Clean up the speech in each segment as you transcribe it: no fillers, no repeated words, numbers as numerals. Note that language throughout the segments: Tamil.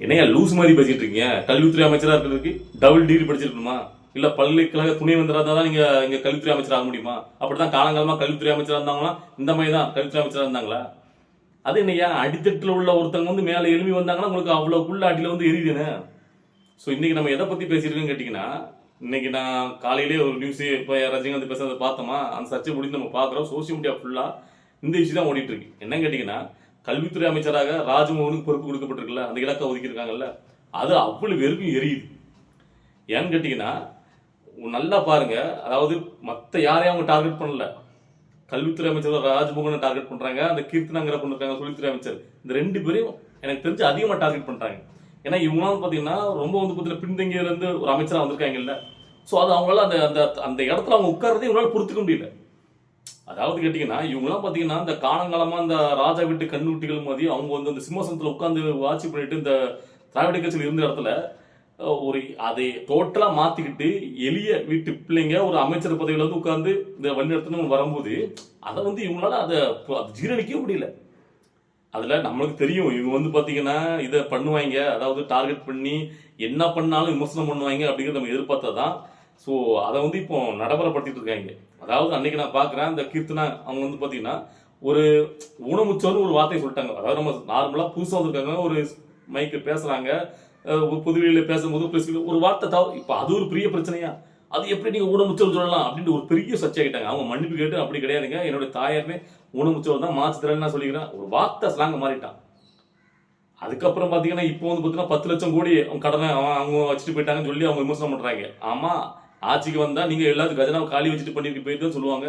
என்னையா லூஸ் மாதிரி பேசிட்டு இருக்கீங்க? கல்வித்துறை அமைச்சரா இருக்கிறதுக்கு டபுள் டிகிரி படிச்சிருக்கணுமா? இல்ல பல்கலைக்கழக துணைவேந்தரா தான் நீங்க இங்க கல்வித்துறை அமைச்சர் ஆக முடியுமா? அப்படிதான் காலங்காலமா கல்வித்துறை அமைச்சரா இருந்தாங்களா? இந்த மாதிரி தான் கல்வித்துறை அமைச்சரா இருந்தாங்களா? அது என்னையா அடித்தட்டில் உள்ள ஒருத்தவங்க வந்து மேல எழுப்பி வந்தாங்கன்னா உங்களுக்கு அவ்வளவுக்குள்ள அடியில வந்து எரியுதுன்னு. ஸோ இன்னைக்கு நம்ம எதை பத்தி பேசியிருக்கோம்னு கேட்டீங்கன்னா, இன்னைக்கு நான் காலையிலேயே ஒரு நியூஸ் இப்போ ரஜினிகாந்த் பேசுறதை பார்த்தோமா, அந்த சர்ச்சை முடிந்து நம்ம பார்க்குறோம். சோசியல் மீடியா ஃபுல்லா இந்த விஷயம் தான் ஓடிட்டு இருக்கு. என்னன்னு கேட்டீங்கன்னா, கல்வித்துறை அமைச்சராக ராஜ்மோகனுக்கு பொறுப்பு கொடுக்கப்பட்டிருக்குல்ல, அந்த இலக்கை ஒதுக்கியிருக்காங்கல்ல, அது அவ்வளவு வெறுக்கும் எரியுது. ஏன்னு கேட்டீங்கன்னா, நல்லா பாருங்க. அதாவது மத்த யாரையும் அவங்க டார்கெட் பண்ணல. கல்வித்துறை அமைச்சர் ராஜ்மோகனை டார்கெட் பண்றாங்க, அந்த கீர்த்தனாங்கிற பொண்ணு இருக்காங்க தொழில்துறை அமைச்சர், இந்த ரெண்டு பேரையும் எனக்கு தெரிஞ்சு அதிகமா டார்கெட் பண்றாங்க. ஏன்னா இவங்களாம் பாத்தீங்கன்னா ரொம்ப வந்து பாத்தீங்கன்னா பின்தங்கியதுல இருந்து ஒரு அமைச்சரா வந்திருக்காங்கல்ல. சோ அது அவங்களால அந்த அந்த அந்த இடத்துல அவங்க உட்கார்றதே இவங்களால பொறுத்துக்க முடியல. அதாவது கேட்டீங்கன்னா இவங்கெல்லாம் பாத்தீங்கன்னா இந்த காலங்காலமா இந்த ராஜா வீட்டு கண்ணுட்டிகள் மாதிரி அவங்க வந்து அந்த சிம்மாசனத்துல உட்கார்ந்து ஆட்சி பண்ணிட்டு இந்த திராவிட கட்சியில் இருந்த இடத்துல ஒரு அதை டோட்டலா மாத்திக்கிட்டு எளிய வீட்டு பிள்ளைங்க ஒரு அமைச்சர் பதவியில வந்து உட்கார்ந்து இந்த வழிநடத்தணும் வரும்போது அதை வந்து இவங்களால அதை ஜீரணிக்கவே முடியல. அதுல நம்மளுக்கு தெரியும் இவங்க வந்து பாத்தீங்கன்னா இதை பண்ணுவாங்க, அதாவது டார்கெட் பண்ணி என்ன பண்ணாலும் விமர்சனம் பண்ணுவாங்க அப்படிங்கிறது நம்ம எதிர்பார்த்ததான். ஸோ அதை வந்து இப்போ நடைமுறைப்படுத்திட்டு இருக்காங்க. அதாவது அன்னைக்கு நான் பாக்குறேன் இந்த கீர்த்தனா அவங்க வந்து பாத்தீங்கன்னா ஒரு ஊனமுச்சோர்னு ஒரு வார்த்தையை சொல்லிட்டாங்க. அதாவது நம்ம நார்மலா புதுசா வந்திருக்காங்க, ஒரு மைக்கு பேசுறாங்க, பொதுவெளியில பேசும்போது ஒரு வார்த்தை தவிர இப்ப அது ஒரு பெரிய பிரச்சனையா? அது எப்படி நீங்க ஊனமுச்சோர் சொல்லலாம் அப்படின்ட்டு ஒரு பெரிய சர்ச்சை ஆகிட்டாங்க. அவங்க மன்னிப்பு கேட்டு அப்படி கிடையாதுங்க, என்னோட தாயாருமே ஊனமுச்சோர் தான், மாற்றுத்திறன் நான் சொல்லிக்கிறேன், ஒரு வார்த்தை ஸ்லாங்க மாறிட்டான். அதுக்கப்புறம் பாத்தீங்கன்னா இப்போ வந்து பாத்தீங்கன்னா 10 லட்சம் கோடி கடனை அவங்க வச்சுட்டு போயிட்டாங்கன்னு சொல்லி அவங்க விமர்சனம் பண்றாங்க. ஆமா, ஆட்சிக்கு வந்தா நீங்க எல்லாத்துக்கும் கஜனாவை காலி வச்சுட்டு பண்ணிட்டு போயிட்டு சொல்லுவாங்க.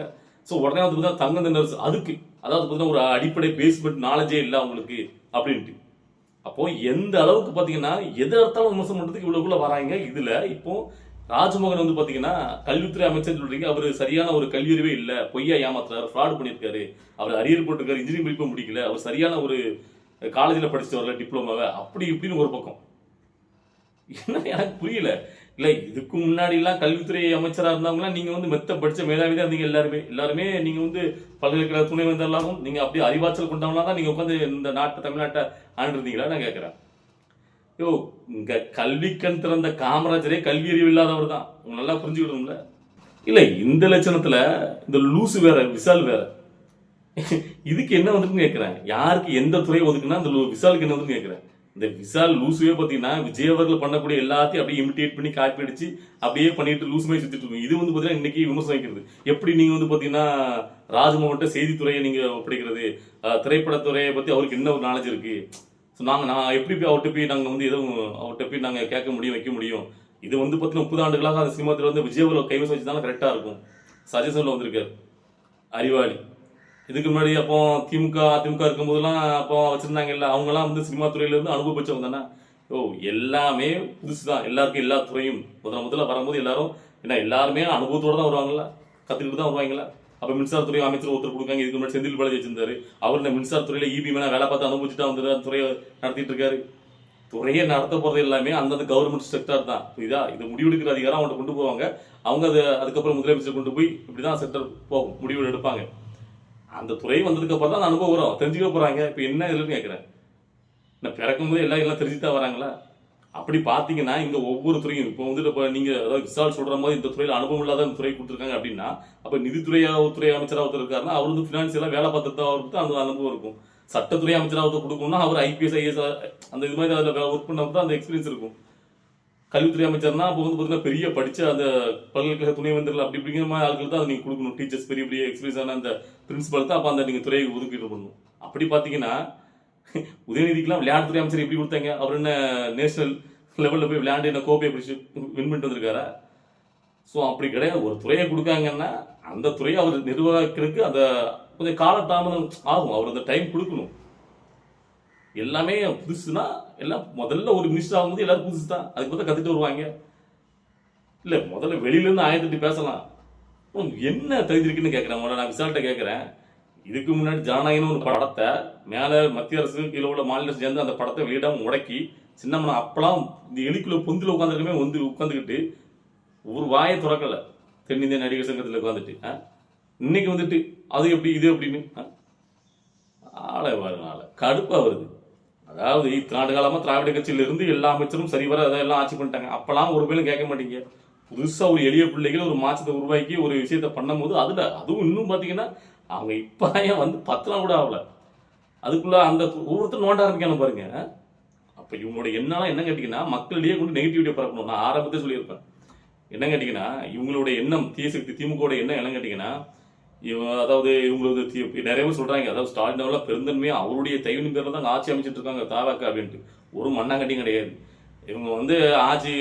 ஸோ உடனே வந்து பார்த்தா தங்க திணறு அதுக்கு அதாவது பார்த்தீங்கன்னா ஒரு அடிப்படை பேஸ்மெண்ட் நாலேஜே இல்லை அவங்களுக்கு அப்படின்ட்டு. அப்போ எந்த அளவுக்கு பாத்தீங்கன்னா எதை எடுத்தாலும் விமர்சனம் பண்றதுக்கு இவ்வளவுக்குள்ள வராங்க. இதுல இப்போ ராஜ்மோகன் வந்து பாத்தீங்கன்னா கல்வித்துறை அமைச்சர் சொல்றீங்க, அவர் சரியான ஒரு கல்வி அறிவே இல்ல, பொய்யா ஏமாத்துறாரு, ஃப்ராட் பண்ணிருக்காரு, அவர் அரியர் போட்டிருக்காரு, இன்ஜினியரிங் படிப்பு முடிக்கல, அவர் சரியான ஒரு காலேஜில் படிச்சுட்டு வரல டிப்ளமாவை, அப்படி இப்படின்னு ஒரு பக்கம். என்ன எனக்கு புரியல. இல்ல இதுக்கு முன்னாடி எல்லாம் கல்வித்துறை அமைச்சரா இருந்தவங்களாம் நீங்க வந்து மெத்த படிச்ச மேதாவி தான் இருந்தீங்க. எல்லாருமே நீங்க வந்து பல்கலைக்கழக துணை வந்தாலும் நீங்க அப்படியே அறிவாற்றல் கொண்டவங்களா தான் நீங்க உட்காந்து இந்த நாட்டை தமிழ்நாட்டை ஆண்டு இருந்தீங்களா நான் கேட்கிறேன். யோ, இங்க கல்வி கண் திறந்த காமராஜரே கல்வி அறிவு இல்லாதவர் தான், உங்க நல்லா புரிஞ்சுக்கணும்ல. இல்ல இந்த லட்சணத்துல இந்த லூசு வேற, விசால் வேற. இதுக்கு என்ன வந்துன்னு கேட்கிறேன். யாருக்கு எந்த துறை ஒதுக்குன்னா அந்த விசாலுக்கு என்ன வந்து கேட்கிறேன். இந்த விசால் லூசுவே பாத்தீங்கன்னா விஜய் அவர்கள் பண்ணக்கூடிய எல்லாத்தையும் அப்படியே இமிட்டேட் பண்ணி காப்பி அடிச்சு அப்படியே பண்ணிட்டு லூசு மாதிரி சுத்திட்டு இருக்கும். இது வந்து பாத்தீங்கன்னா இன்னைக்கு விமர்சனம் வைக்கிறது. எப்படி நீங்க வந்து பாத்தீங்கன்னா ராஜ்மோகன் செய்தித்துறையை நீங்க ஒப்படைக்கிறது, திரைப்படத்துறையை பத்தி அவருக்கு என்ன ஒரு நாலேஜ் இருக்கு? நான் எப்படி போய் அவர்கிட்ட போய் நாங்க வந்து எதுவும் அவர்கிட்ட போய் நாங்க கேட்க முடியும், வைக்க முடியும்? இது வந்து பாத்தீங்கன்னா 30 ஆண்டுகளாக அந்த சினிமா துறை வந்து விஜய் அவர்கள் கைவசம் வச்சுதான் கரெக்டா இருக்கும். சஜஷன்ல வந்திருக்காரு அறிவாளி. இதுக்கு முன்னாடி அப்போ திமுக அதிமுக இருக்கும் போதெல்லாம் அப்போ வச்சிருந்தாங்கல்ல, அவங்க எல்லாம் வந்து சினிமா துறையில இருந்து அனுபவிச்சவங்க தானே. ஓ, எல்லாமே புதுசுதான், எல்லாருக்கும் எல்லா துறையும் முதல்ல வரும்போது எல்லாரும் என்ன எல்லாருமே அனுபவத்தோட தான் வருவாங்கல்ல, கத்துக்கிட்டு தான் வருவாங்கல்ல. அப்ப மின்சாரத்துறை அமைச்சர் ஒருத்தர் கொடுக்காங்க, இதுக்கு முன்னாடி செந்தில் பாலாஜி வச்சிருந்தாரு, அவர் இந்த மின்சாரத்துறையில இபி மேல வேலை பார்த்து அனுபவிச்சுட்டு வந்து துறையை நடத்திட்டு இருக்காரு. துறையை நடத்த போறது எல்லாமே அந்தந்த கவர்மெண்ட் செக்டர் தான். இதா இது முடிவெடுக்கிற அதிகாரம் அவங்கள்ட்ட கொண்டு போவாங்க. அவங்க அதை அதுக்கப்புறம் முதலமைச்சர் கொண்டு போய் இப்படிதான் செக்டர் போகும், முடிவு எடுப்பாங்க. அந்த துறை வந்ததுக்கு அப்புறம் தான் அனுபவம் வரும், தெரிஞ்சுக்க போறாங்க. இப்ப என்ன இதுன்னு கேட்கிறேன். நான் பிறக்கும் போது எல்லாம் தெரிஞ்சுதான் வராங்களா? அப்படி பாத்தீங்கன்னா இங்க ஒவ்வொரு துறையும் இப்போ வந்து இப்ப நீங்க அதாவது விசால் சொல்ற மாதிரி இந்த துறையில அனுபவம் இல்லாத இந்த துறை கொடுத்துருக்காங்க அப்படின்னா, அப்ப நிதித்துறை அமைச்சரா ஒருத்தர் இருக்காருன்னா அவர் வந்து பினான்சியலா வேலை பார்த்துட்டு அவருக்கு அந்த அனுபவம் இருக்கும். சட்டத்துறை அமைச்சரா ஒருத்தர் கொடுக்கணும்னா அவர் ஐபிஎஸ் ஐஏஎஸ் அந்த இது மாதிரி அதில் ஒர்க் பண்ண அந்த எக்ஸ்பீரியன்ஸ் இருக்கும். கல்வித்துறை அமைச்சர்னா அப்போ வந்து பார்த்தீங்கன்னா பெரிய படிச்ச அந்த பல்கலைக்கழக துணை வந்தர்கள் அப்படி அப்படிங்கிற மாதிரி ஆட்கள் தான் அதை நீங்கள் கொடுக்கணும். டீச்சர்ஸ் பெரிய பெரிய எக்ஸ்பீரியன்ஸான அந்த பிரின்சிபல் தான் அப்போ அந்த நீங்கள் துறையை ஒதுக்கீடு பண்ணணும். அப்படி பார்த்தீங்கன்னா உதயநிதிக்கெல்லாம் விளையாட்டுத்துறை அமைச்சர் எப்படி கொடுத்தாங்க? அவர் என்ன நேஷனல் லெவலில் போய் விளையாண்டு என்ன கோப்பையை பிடிச்சி வின் பண்ணிட்டு வந்திருக்காரா? ஸோ அப்படி கிடையாது. ஒரு துறையை கொடுக்காங்கன்னா அந்த துறையை அவர் நிர்வகிக்கிறதுக்கு அந்த கொஞ்சம் காலதாமதம் ஆகும், அவர் அந்த டைம் கொடுக்கணும். எல்லாமே புதுசுனா எல்லாம் முதல்ல ஒரு மினிஸ்டர் ஆகும்போது எல்லாரும் புதுசு தான், அதுக்கு பார்த்தா கத்துட்டு வருவாங்க. இல்ல முதல்ல வெளியில இருந்து ஆயத்திட்டு பேசலாம். என்ன தகுதி இருக்குன்னு கேட்கிறேன். நான் விசால்ட்ட கேட்கிறேன். இதுக்கு முன்னாடி ஜனநாயகம்னு ஒரு படத்தை மேல மத்திய அரசு கீழே உள்ள மாநில அரசு சேர்ந்து அந்த படத்தை வெளியிடாம முடக்கி சின்னம்மனை அப்பெல்லாம் இந்த எலிக்குள்ள பொந்தில உட்காந்துருக்கமே வந்து உட்காந்துக்கிட்டு ஒரு வாயை துறக்கல தென்னிந்திய நடிகர் சங்கத்தில் உட்காந்துட்டு இன்னைக்கு வந்துட்டு அது எப்படி இது எப்படின்னு ஆளை வருனால கடுப்பா வருது. அதாவது இத்தனாண்டு காலமா திராவிட கட்சியில இருந்து எல்லா அமைச்சரும் சரிவர அதெல்லாம் ஆட்சி பண்ணிட்டாங்க. அப்பெல்லாம் ஒரு பேரும் கேட்க மாட்டீங்க. புதுசா ஒரு எளிய பிள்ளைகள் ஒரு மாற்றத்தை உருவாக்கி ஒரு விஷயத்த பண்ணும்போது அதுவும் இன்னும் பாத்தீங்கன்னா அவங்க இப்ப ஏன் வந்து 10 நாள் கூட ஆகல, அதுக்குள்ள அந்த ஒவ்வொருத்தரும் நோண்ட ஆரம்பிக்கணும் பாருங்க. அப்ப இவங்களோட எண்ணம் என்ன கேட்டீங்கன்னா மக்களிடையே கொண்டு நெகட்டிவிட்டியை பரப்பணும். நான் ஆரம்பத்தை சொல்லியிருப்பேன். என்ன கேட்டீங்கன்னா இவங்களோட எண்ணம் தீயசக்தி திமுக எண்ணம் என்ன கேட்டீங்கன்னா அதாவது இவங்களுக்கு நிறைய பேர் சொல்றாங்க, அதாவது ஸ்டாலின் அவர்கள் பெருந்தன்மையா அவருடைய தயவின் பேர்ல தான் ஆட்சி அமைச்சிட்டு இருக்காங்க தாவாக்க அப்படின்ட்டு. ஒரு மண்ணாங்கட்டியும் கிடையாது. இவங்க வந்து ஆட்சி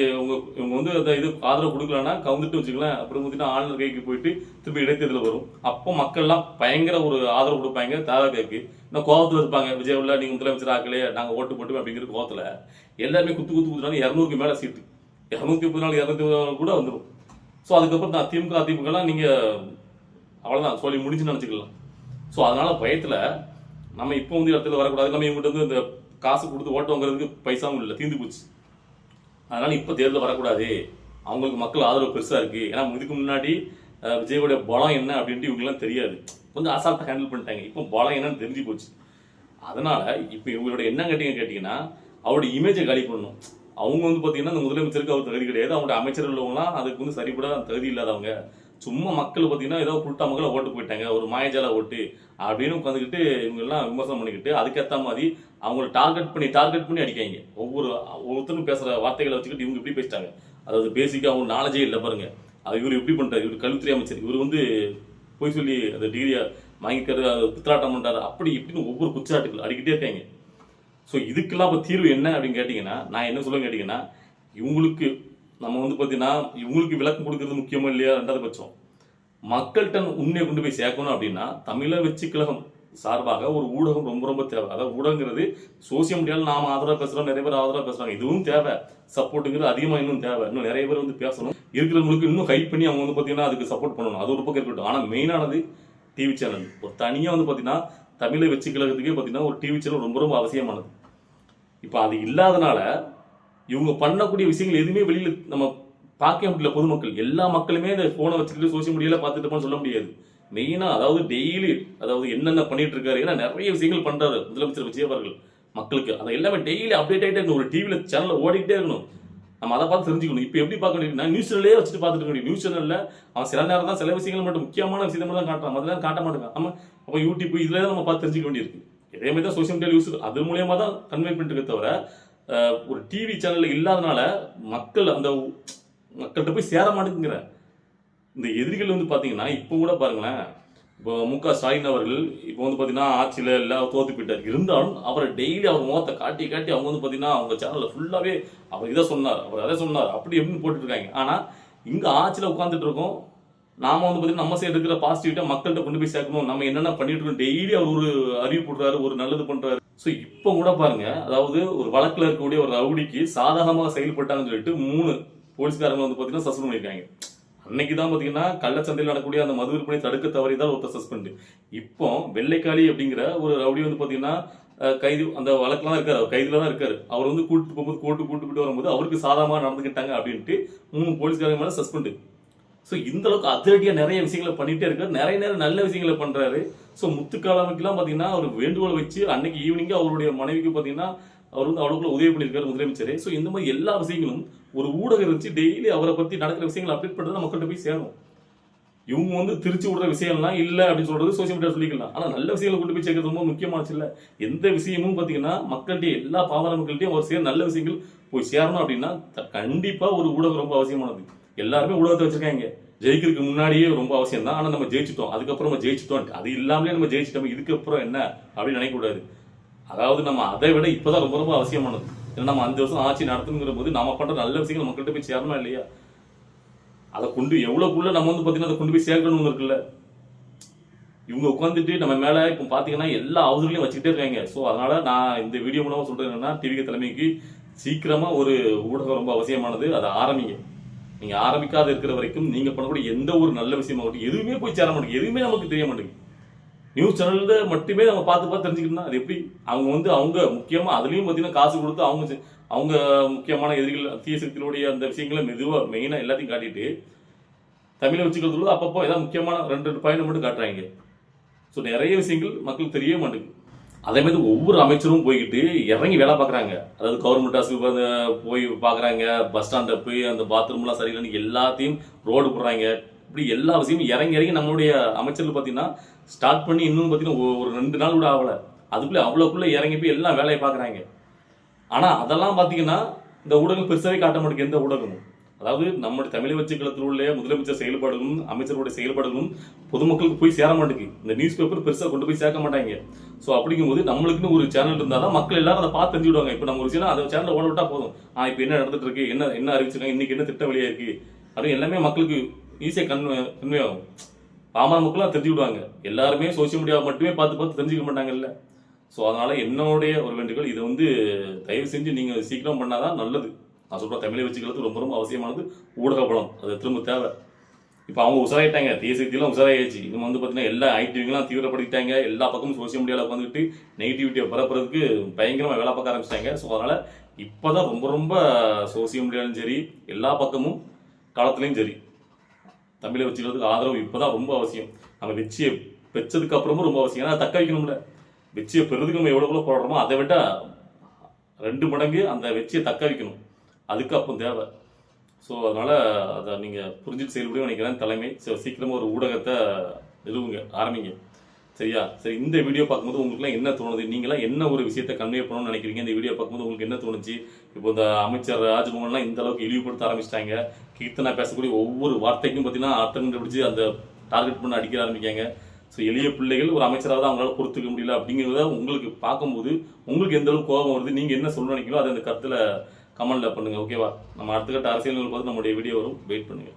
இவங்க வந்து அந்த இது ஆதரவு கொடுக்கலன்னா கவுந்துட்டு வச்சுக்கலாம், அப்புறம் வந்துட்டு ஆளுநர் கைக்கு போயிட்டு திருப்பி இடைத்தேர்தல் வரும். அப்போ மக்கள்லாம் பயங்கர ஒரு ஆதரவு கொடுப்பாங்க தாவாக்கு. இன்னும் கோவத்தில் இருப்பாங்க, விஜய் உள்ள நீங்க முதலமைச்சர் ஆக்கலையே நாங்கள் ஓட்டு போட்டு அப்படிங்கிற கோவத்தில் எல்லாருமே குத்து குத்துனாலும் 200க்கு மேலே சீட்டு 234 234 கூட வந்துடும். ஸோ அதுக்கப்புறம் நான் அதிமுகலாம் நீங்க அவ்வளோதான் சொல்லி முடிஞ்சுன்னு நினச்சிக்கலாம். ஸோ அதனால பயத்தில் நம்ம இப்போ வந்து இடத்துல வரக்கூடாது. நம்ம இவங்ககிட்ட வந்து இந்த காசு கொடுத்து ஓட்டு வாங்குறதுக்கு பைசாவும் இல்லை, தீர்ந்து போச்சு. அதனால இப்போ தேர்தல் வரக்கூடாது, அவங்களுக்கு மக்கள் ஆதரவு பெருசாக இருக்கு. ஏன்னா இதுக்கு முன்னாடி விஜயோடைய பலம் என்ன அப்படின்ட்டு இவங்கெல்லாம் தெரியாது, கொஞ்சம் அசால்ட்டாக ஹேண்டில் பண்ணிட்டாங்க. இப்போ பலம் என்னன்னு தெரிஞ்சு போச்சு. அதனால இப்போ இவங்களோட என்ன கேட்டீங்கன்னா அவருடைய இமேஜை காலி பண்ணணும். அவங்க வந்து பார்த்தீங்கன்னா இந்த முதலமைச்சருக்கு அவர் தகுதி கிடையாது, அவங்களுடைய அமைச்சர்கள் உள்ளவங்களாம் அதுக்கு வந்து சரிபட தகுதி இல்லாதவங்க. சும்மா மக்கள் பார்த்தீங்கன்னா ஏதோ புல்ட்டா மக்களை ஓட்டு போயிட்டாங்க, ஒரு மாயஜால ஓட்டு அப்படின்னு உட்காந்துக்கிட்டு இவங்க எல்லாம் விமர்சனம் பண்ணிக்கிட்டு அதுக்கேற்ற மாதிரி அவங்களை டார்கெட் பண்ணி அடிக்காங்க. ஒவ்வொருத்தரும் பேசுற வார்த்தைகளை வச்சுக்கிட்டு இவங்க இப்படி பேசிட்டாங்க. அதாவது பேசிக்காக அவங்க நாலேஜே இல்லை பாருங்க. அது இவர் எப்படி பண்றாரு, இவர் கல்வித்துறை அமைச்சர், இவர் வந்து போய் சொல்லி அந்த டிகிரியா வாங்கிக்கிறது, அது பித்தலாட்டம் பண்றாரு, அப்படி இப்படின்னு ஒவ்வொரு குச்சாட்டுகள் அடிக்கிட்டே இருக்காங்க. ஸோ இதுக்கெல்லாம் இப்போ தீர்வு என்ன அப்படின்னு கேட்டிங்கன்னா நான் என்ன சொல்லுவேன் கேட்டிங்கன்னா இவங்களுக்கு நம்ம வந்து பார்த்தீங்கன்னா இவங்களுக்கு விளக்கம் கொடுக்கறது முக்கியமா இல்லையா, ரெண்டாவது பட்சம் மக்கள்கிட்ட உண்மையை கொண்டு போய் சேர்க்கணும். அப்படின்னா தமிழக வெற்றி கழகம் சார்பாக ஒரு ஊடகம் ரொம்ப ரொம்ப தேவை. அதாவது ஊடகங்கிறது சோசியல் மீடியாவில் நாம ஆதரவாக பேசுகிறோம், நிறைய பேர் ஆதரவாக பேசுகிறாங்க, இதுவும் தேவை. சப்போர்ட்டுங்கிறது அதிகமாக இன்னும் தேவை. இன்னும் நிறைய பேர் வந்து பேசணும், இருக்கிறவங்களுக்கு இன்னும் ஹைப் பண்ணி அவங்க வந்து பார்த்தீங்கன்னா அதுக்கு சப்போர்ட் பண்ணணும். அது ஒரு பக்கம் இருக்கட்டும். ஆனால் மெயினானது டிவி சேனல். ஒரு தனியாக வந்து பார்த்தீங்கன்னா தமிழக வெற்றி கழகத்துக்கே பார்த்தீங்கன்னா ஒரு டிவி சேனல் ரொம்ப ரொம்ப அவசியமானது. இப்போ அது இல்லாதனால இவங்க பண்ணக்கூடிய விஷயங்கள் எதுவுமே வெளியில் நம்ம பார்க்க முடியல. பொதுமக்கள் எல்லா மக்களுமே இந்த போனை வச்சுக்கிட்டு சோசியல் மீடியால பார்த்துட்டு சொல்ல முடியாது. மெயினா அதாவது டெய்லி அதாவது என்னென்ன பண்ணிட்டு இருக்காரு, ஏன்னா நிறைய விஷயங்கள் பண்றாரு முதலமைச்சர் விஜய் அவர்கள் மக்களுக்கு. அதை எல்லாமே டெய்லி அப்டேட் ஆகிட்டே இருக்கணும், ஒரு டிவியில சேனல்ல ஓடிக்கிட்டே இருக்கணும், நம்ம அதை பார்த்து தெரிஞ்சுக்கணும். இப்போ எப்படி பார்க்க முடியும், நியூஸ் சேனலே வச்சுட்டு பார்த்துட்டு இருக்க முடியும். நியூஸ் சேனல்ல அவன் சில நேரம் தான் சில விஷயங்கள் மட்டும் முக்கியமான விஷயத்தை மட்டும் தான் காட்டுறான், அதெல்லாம் காட்ட மாட்டேங்க. நம்ம அப்போ யூடியூப் இதுல நம்ம பார்த்து தெரிஞ்சுக்க வேண்டியிருக்கு. இதே மாதிரி தான் சோசியல் மீடியா யூஸ் அது மூலியமா தான் கன்வே பண்ணிட்டு இருக்க தவிர ஒரு டிவி சேனல்ல இல்லாதனால மக்கள்கிட்ட போய் சேர மாட்டேங்கிற இந்த எதிரிகள் வந்து பாத்தீங்கன்னா இப்போ கூட பாருங்களேன். இப்போ மு.க. ஸ்டாலின் அவர்கள் இப்போ வந்து பாத்தீங்கன்னா ஆட்சியில எல்லாம் தோத்து போயிட்டார். இருந்தாலும் அவரை டெய்லி அவர் முகத்தை காட்டி அவங்க வந்து பாத்தீங்கன்னா அவங்க சேனல்ல ஃபுல்லாவே அவர் இதை சொன்னார், அவர் அதை சொன்னார், அப்படி எப்படின்னு போட்டுட்டு இருக்காங்க. ஆனா இங்க ஆட்சியில உட்காந்துட்டு இருக்கோம், நாம வந்து பாத்தீங்கன்னா நம்ம சைடு இருக்கிற பாசிட்டிவிட்டா மக்கள்கிட்ட கொண்டு போய் சேர்க்கணும், நம்ம என்னென்ன பண்ணிட்டு இருக்கோம், டெய்லி அவர் ஒரு அறிவு போடுறாரு, ஒரு நல்லது பண்றாரு. ஸோ இப்போ கூட பாருங்க, அதாவது ஒரு வழக்கில் இருக்கக்கூடிய ஒரு ரவுடிக்கு சாதகமாக செயல்பட்டாங்கன்னு சொல்லிட்டு 3 போலீஸ்காரங்க வந்து பார்த்தீங்கன்னா சஸ்பெண்ட் பண்ணியிருக்காங்க. அன்னைக்கு தான் பார்த்தீங்கன்னா கள்ளச்சந்தையில் நடக்கக்கூடிய அந்த மது விற்பனை தடுக்க தவறிதான் ஒருத்தர் சஸ்பெண்ட். இப்போ வெள்ளைக்காளி அப்படிங்கிற ஒரு ரவுடி வந்து பார்த்தீங்கன்னா கைது அந்த வழக்கில் தான் இருக்காரு, அவர் கைதுல தான் இருக்காரு. அவர் வந்து கூட்டு போகும்போது கூட்டு வரும்போது அவருக்கு சாதகமாக நடந்துக்கிட்டாங்க அப்படின்ட்டு 3 போலீஸ்காரங்க மேலே சஸ்பெண்ட். ஸோ இந்த அளவுக்கு அதிரடியாக நிறைய விஷயங்களை பண்ணிட்டே இருக்காரு, நிறைய நேரம் நல்ல விஷயங்களை பண்றாரு. ஸோ முத்துக்காலமைக்கெல்லாம் பார்த்தீங்கன்னா அவர் வேண்டுகோள் வச்சு அன்னைக்கு ஈவினிங் அவருடைய மனைவிக்கு பார்த்தீங்கன்னா அவர் வந்து அவ்வளோக்குள்ள உதவி பண்ணியிருக்காரு முதலமைச்சர். ஸோ இந்த மாதிரி எல்லா விஷயங்களும் ஒரு ஊடகம் வச்சு டெய்லி அவரை பற்றி நடக்கிற விஷயங்களை அப்டேட் பண்ணுறது மக்கள்கிட்ட போய் சேரும். இவங்க வந்து திருச்சி விடுற விஷயம்லாம் இல்லை அப்படின்னு சொல்றது சோசியல் மீடியா சொல்லிக்கலாம். ஆனால் நல்ல விஷயங்களை கொண்டு போய் சேர்க்கறது ரொம்ப முக்கியமானது இல்லை. எந்த விஷயமும் பார்த்தீங்கன்னா மக்கள்கிட்ட எல்லா பாமர மக்கள்கிட்டையும் ஒரு நல்ல விஷயங்கள் போய் சேரணும் அப்படின்னா கண்டிப்பா ஒரு ஊடகம் ரொம்ப அவசியமானது. எல்லாருமே ஊடகத்தை வச்சிருக்காங்க, ஜெயிக்கிறதுக்கு முன்னாடியே ரொம்ப அவசியம் தான். ஆனால் நம்ம ஜெயிச்சிட்டோம், அதுக்கப்புறம் நம்ம ஜெயிச்சிட்டோம், அது இல்லாமலே நம்ம ஜெயிச்சிட்டோம், இதுக்கப்புறம் என்ன அப்படின்னு நினைக்கக்கூடாது. அதாவது நம்ம அதை விட இப்போதான் ரொம்ப ரொம்ப அவசியமானது. ஏன்னா நம்ம 5 வருஷம் ஆட்சி நடத்துங்கிற போது நம்ம பண்ற நல்ல விஷயங்கள் மக்கள்கிட்ட போய் சேரணும் இல்லையா, அதை கொண்டு எவ்வளவுக்குள்ள நம்ம வந்து பார்த்தீங்கன்னா அதை கொண்டு போய் சேர்க்கணும்னு இருக்குல்ல. இவங்க உட்காந்துட்டு நம்ம மேல இப்போ பார்த்தீங்கன்னா எல்லா அவசரங்களையும் வச்சுக்கிட்டே இருக்காங்க. ஸோ அதனால நான் இந்த வீடியோ மூலமா சொல்றது என்னன்னா, டிவி தலைமைக்கு சீக்கிரமா ஒரு ஊடகம் ரொம்ப அவசியமானது, அதை ஆரம்பிங்க. நீங்க ஆரம்பிக்காத இருக்கிற வரைக்கும் நீங்க பண்ணக்கூடிய எந்த ஒரு நல்ல விஷயமாகட்டும் எதுவுமே போய் சேர மாட்டேங்குது, எதுவுமே நமக்கு தெரிய மாட்டேங்குது. நியூஸ் சேனல்ல மட்டுமே நம்ம பார்த்து தெரிஞ்சுக்கணும். அது எப்படி அவங்க முக்கியமா அதுலயும் பார்த்தீங்கன்னா காசு கொடுத்து அவங்க முக்கியமான எதிரிகள் தீயசக்திகளுடைய அந்த விஷயங்களை மெயினா எல்லாத்தையும் காட்டிட்டு தமிழை வச்சுக்கிறது அப்பப்போ ஏதாவது முக்கியமான 2 பாயிண்ட் மட்டும் காட்டுறாங்க. ஸோ நிறைய விஷயங்கள் மக்களுக்கு தெரிய மாட்டேங்குது. அதே மாதிரி ஒவ்வொரு அமைச்சரும் போய்கிட்டு இறங்கி வேலை பார்க்குறாங்க. அதாவது கவர்மெண்ட் ஹாஸ்பிட்டல் போய் பார்க்குறாங்க, பஸ் ஸ்டாண்டில் போய் அந்த பாத்ரூம்லாம் சரியில்லைன்னு எல்லாத்தையும் ரோடு போடுறாங்க. இப்படி எல்லா விஷயமும் இறங்கி இறங்கி நம்மளுடைய அமைச்சர்கள் பார்த்தீங்கன்னா ஸ்டார்ட் பண்ணி இன்னும் பார்த்தீங்கன்னா ஒரு 2 நாள் கூட ஆகலை, அதுக்குள்ளே அவ்வளோக்குள்ளே இறங்கி போய் எல்லாம் வேலையை பார்க்குறாங்க. ஆனால் அதெல்லாம் பார்த்தீங்கன்னா இந்த ஊடகம் பெருசாகவே காட்ட மாட்டேங்குது எந்த ஊடகமும். அதாவது நம்முடைய தமிழ் வச்சு களத்தில் உள்ள முதலமைச்சர் செயல்பாடுகளும் அமைச்சருடைய செயல்பாடுகளும் பொதுமக்களுக்கு போய் சேர மாட்டேங்குது. இந்த நியூஸ் பேப்பர் பெருசாக கொண்டு போய் சேர்க்க மாட்டாங்க. ஸோ அப்படிங்கும்போது நம்மளுக்குன்னு ஒரு சேனல் இருந்தால் தான் மக்கள் எல்லாரும் அதை பார்த்து தெரிஞ்சுடுவாங்க. இப்போ நம்ம ஒரு விஷயம் அந்த சேனலில் ஓட விட்டா போதும், இப்போ என்ன நடந்துட்டு இருக்கு, என்ன அறிவிச்சிருக்காங்க, இன்னைக்கு என்ன திட்டம் வெளியாக இருக்கு அப்படின்னு எல்லாமே மக்களுக்கு ஈஸியாக கன்வே ஆகும். பாமர மக்களும் தெரிஞ்சு விடுவாங்க. எல்லாருமே சோசியல் மீடியாவை மட்டுமே பார்த்து தெரிஞ்சுக்க மாட்டாங்கல்ல. ஸோ அதனால என்னுடைய ஒரு வேண்டுகோள், இதை தயவு செஞ்சு நீங்கள் சீக்கிரம் பண்ணாதான் நல்லது. நான் சொல்கிறேன், தமிழை வச்சுக்கிறது ரொம்ப ரொம்ப அவசியமானது. ஊடக பலம் அது திரும்ப தேவை. இப்போ அவங்க உசாராயிட்டாங்க, தேசியத்திலாம் உசாராயிடுச்சு. இது பார்த்தீங்கன்னா எல்லா ஐடிவிங்கெல்லாம் தீவிரப்படுத்திட்டாங்க. எல்லா பக்கமும் சோசியல் மீடியாவில் உட்காந்துக்கிட்டு நெகட்டிவிட்டியை பரப்புறதுக்கு பயங்கரமாக வேலை பார்க்க ஆரம்பிச்சிட்டாங்க. ஸோ அதனால் இப்போ தான் ரொம்ப ரொம்ப சோசியல் மீடியாலும் சரி, எல்லா பக்கமும் காலத்துலேயும் சரி, தமிழை வச்சுக்கிறதுக்கு ஆதரவு இப்போ தான் ரொம்ப அவசியம். நம்ம வெற்றியை பெற்றதுக்கு அப்புறமும் ரொம்ப அவசியம். ஏன்னா தக்க வைக்கணும்ல, வெற்றியை பெறதுக்கு நம்ம எவ்வளோ போடுறோமோ அதை விட 2 மடங்கு அந்த வெற்றியை தக்க வைக்கணும். அதுக்கு அப்போ தேவை. ஸோ அதனால் அதை நீங்கள் புரிஞ்சுட்டு செயல்படுன்னு நினைக்கிறேன். தலைமை சீக்கிரமாக ஒரு ஊடகத்தை நிறுவுங்க, ஆரம்பிங்க. சரியா? சரி, இந்த வீடியோ பார்க்கும்போது உங்களுக்குலாம் என்ன தோணுது? நீங்களாம் என்ன ஒரு விஷயத்தை கன்வே பண்ணணும்னு நினைக்கிறீங்க? இந்த வீடியோ பார்க்கும்போது உங்களுக்கு என்ன தோணுச்சு? இப்போ இந்த அமைச்சர் ராஜ்மோகன்லாம் இந்த அளவுக்கு இழிவுபடுத்த ஆரம்பிச்சிட்டாங்க. கீர்த்தனா பேசக்கூடிய ஒவ்வொரு வார்த்தைக்கும் பார்த்தீங்கன்னா அர்த்தம் கண்டுபிடிச்சு அந்த டார்கெட் பண்ண அடிக்க ஆரம்பிக்காங்க. ஸோ எளிய பிள்ளைகள் ஒரு அமைச்சராக தான் அவங்களால பொறுத்துக்க முடியல அப்படிங்கிறத உங்களுக்கு பார்க்கும்போது உங்களுக்கு எந்த அளவுக்கு கோபம் வருது, நீங்கள் என்ன சொல்ல நினைக்கிறீங்களோ அதை அந்த கருத்தில் கமெண்ட்ல பண்ணுங்க. ஓகேவா? நம்ம அடுத்த கட்ட அரசியல் பார்த்து நம்மளுடைய வீடியோ வரும், வெயிட் பண்ணுங்க.